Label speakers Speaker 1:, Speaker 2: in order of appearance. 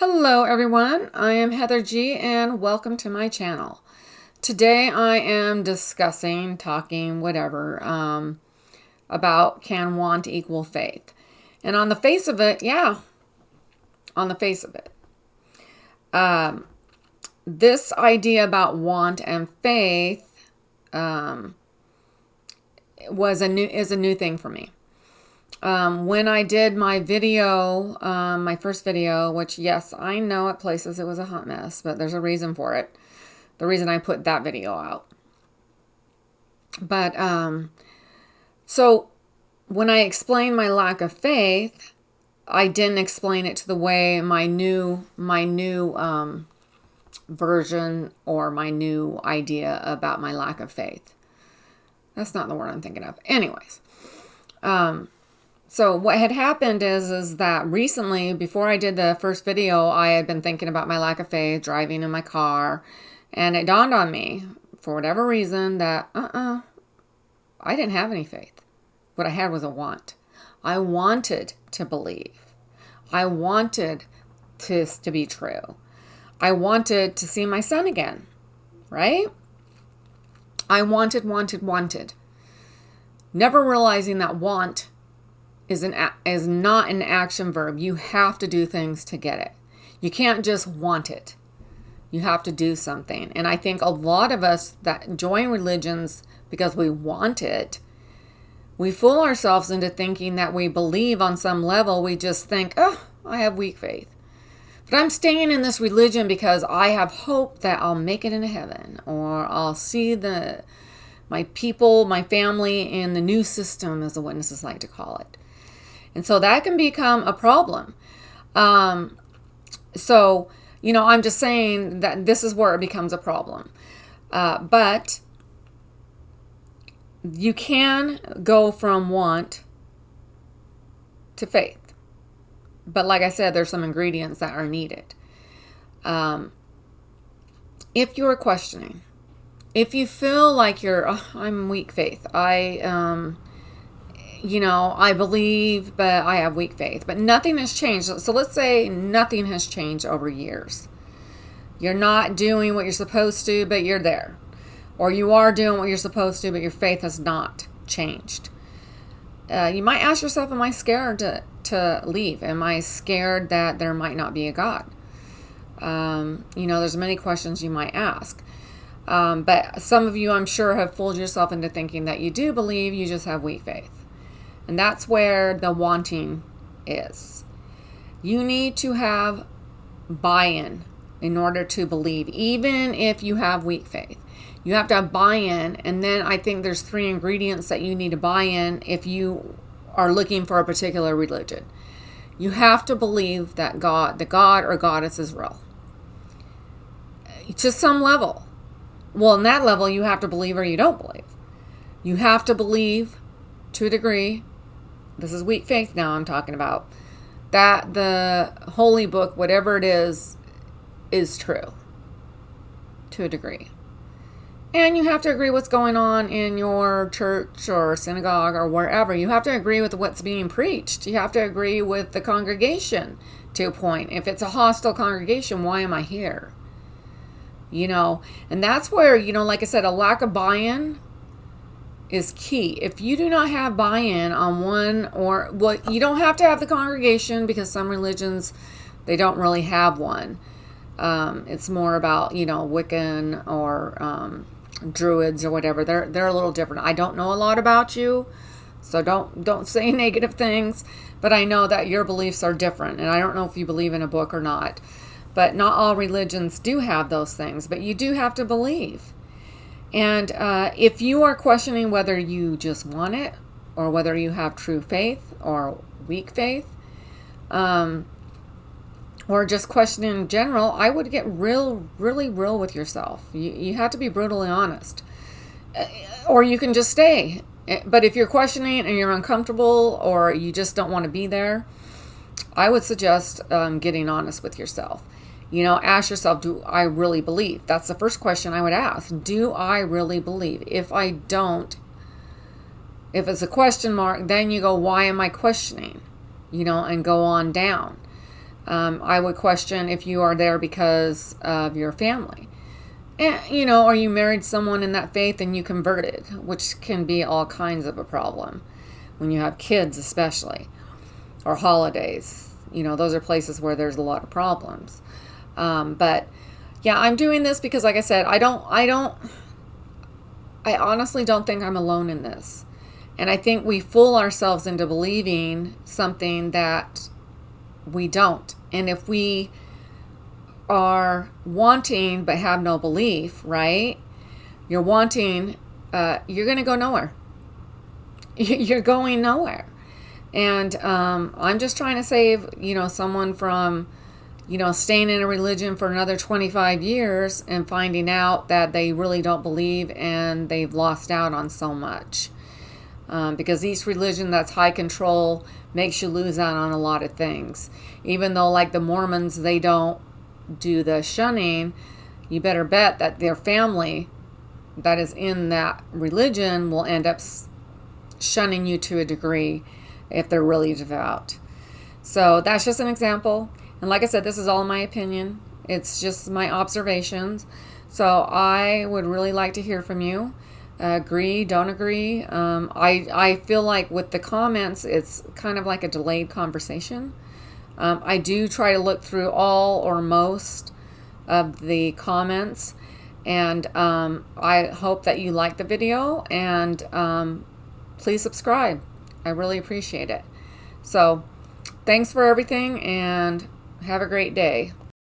Speaker 1: Hello everyone, I am Heather G and welcome to my channel. Today I am talking, whatever, about can want equal faith. And on the face of it, yeah, on the face of it. This idea about want and faith is a new thing for me. When I did my video, my first video, which yes, I know at places it was a hot mess, but there's a reason for it. The reason I put that video out. But, so when I explained my lack of faith, I didn't explain it to the way my new version or my new idea about my lack of faith. That's not the word I'm thinking of. Anyways, so what had happened is that recently, before I did the first video, I had been thinking about my lack of faith, driving in my car, and it dawned on me, for whatever reason, that I didn't have any faith. What I had was a want. I wanted to believe. I wanted this to be true. I wanted to see my son again, right? I wanted. Never realizing that want is not an action verb. You have to do things to get it. You can't just want it. You have to do something. And I think a lot of us that join religions because we want it, we fool ourselves into thinking that we believe on some level. We just think, oh, I have weak faith. But I'm staying in this religion because I have hope that I'll make it into heaven, or I'll see my people, my family in the new system, as the witnesses like to call it. And so that can become a problem. So, I'm just saying that this is where it becomes a problem. But you can go from want to faith. But like I said, there's some ingredients that are needed. If you're questioning, if you feel like I'm weak faith, I believe, but I have weak faith, but nothing has changed. So let's say nothing has changed over years. You're not doing what you're supposed to, but you're there. Or you are doing what you're supposed to, but your faith has not changed. You might ask yourself, am I scared to leave? Am I scared that there might not be a God? There's many questions you might ask. But some of you, I'm sure, have fooled yourself into thinking that you do believe, you just have weak faith. And that's where the wanting is. You need to have buy-in in order to believe, even if you have weak faith. You have to have buy-in, and then I think there's 3 ingredients that you need to buy in if you are looking for a particular religion. You have to believe that the God or goddess is real. To some level. Well, in that level, you have to believe or you don't believe. You have to believe, to a degree, this is weak faith now I'm talking about, that the holy book, whatever it is true. To a degree. And you have to agree what's going on in your church or synagogue or wherever. You have to agree with what's being preached. You have to agree with the congregation to a point. If it's a hostile congregation, why am I here? And that's where, like I said, a lack of buy-in is key. If you do not have buy-in on you don't have to have the congregation, because some religions, they don't really have one. It's more about, Wiccan or Druids or whatever. They're a little different. I don't know a lot about you, so don't say negative things, but I know that your beliefs are different, and I don't know if you believe in a book or not. But not all religions do have those things, but you do have to believe. And if you are questioning whether you just want it, or whether you have true faith or weak faith, or just questioning in general, I would get really real with yourself. You have to be brutally honest. Or you can just stay. But if you're questioning and you're uncomfortable, or you just don't want to be there, I would suggest getting honest with yourself. Ask yourself, do I really believe? That's the first question I would ask. Do I really believe? If I don't, if it's a question mark, then you go, why am I questioning? And go on down. I would question if you are there because of your family. And, you know, are you married someone in that faith and you converted, which can be all kinds of a problem when you have kids, especially, or holidays. You know, those are places where there's a lot of problems. But yeah, I'm doing this because, like I said, I honestly don't think I'm alone in this. And I think we fool ourselves into believing something that we don't. And if we are wanting but have no belief, right? You're wanting, you're going to go nowhere. You're going nowhere. And I'm just trying to save, you know, someone from, you know, staying in a religion for another 25 years and finding out that they really don't believe and they've lost out on so much. Because each religion that's high control makes you lose out on a lot of things. Even though, like the Mormons, they don't do the shunning, you better bet that their family that is in that religion will end up shunning you to a degree if they're really devout. So that's just an example. And like I said, this is all my opinion. It's just my observations. So I would really like to hear from you. Agree, don't agree. I feel like with the comments, it's kind of like a delayed conversation. I do try to look through all or most of the comments, and I hope that you like the video, and please subscribe. I really appreciate it. So thanks for everything, and have a great day.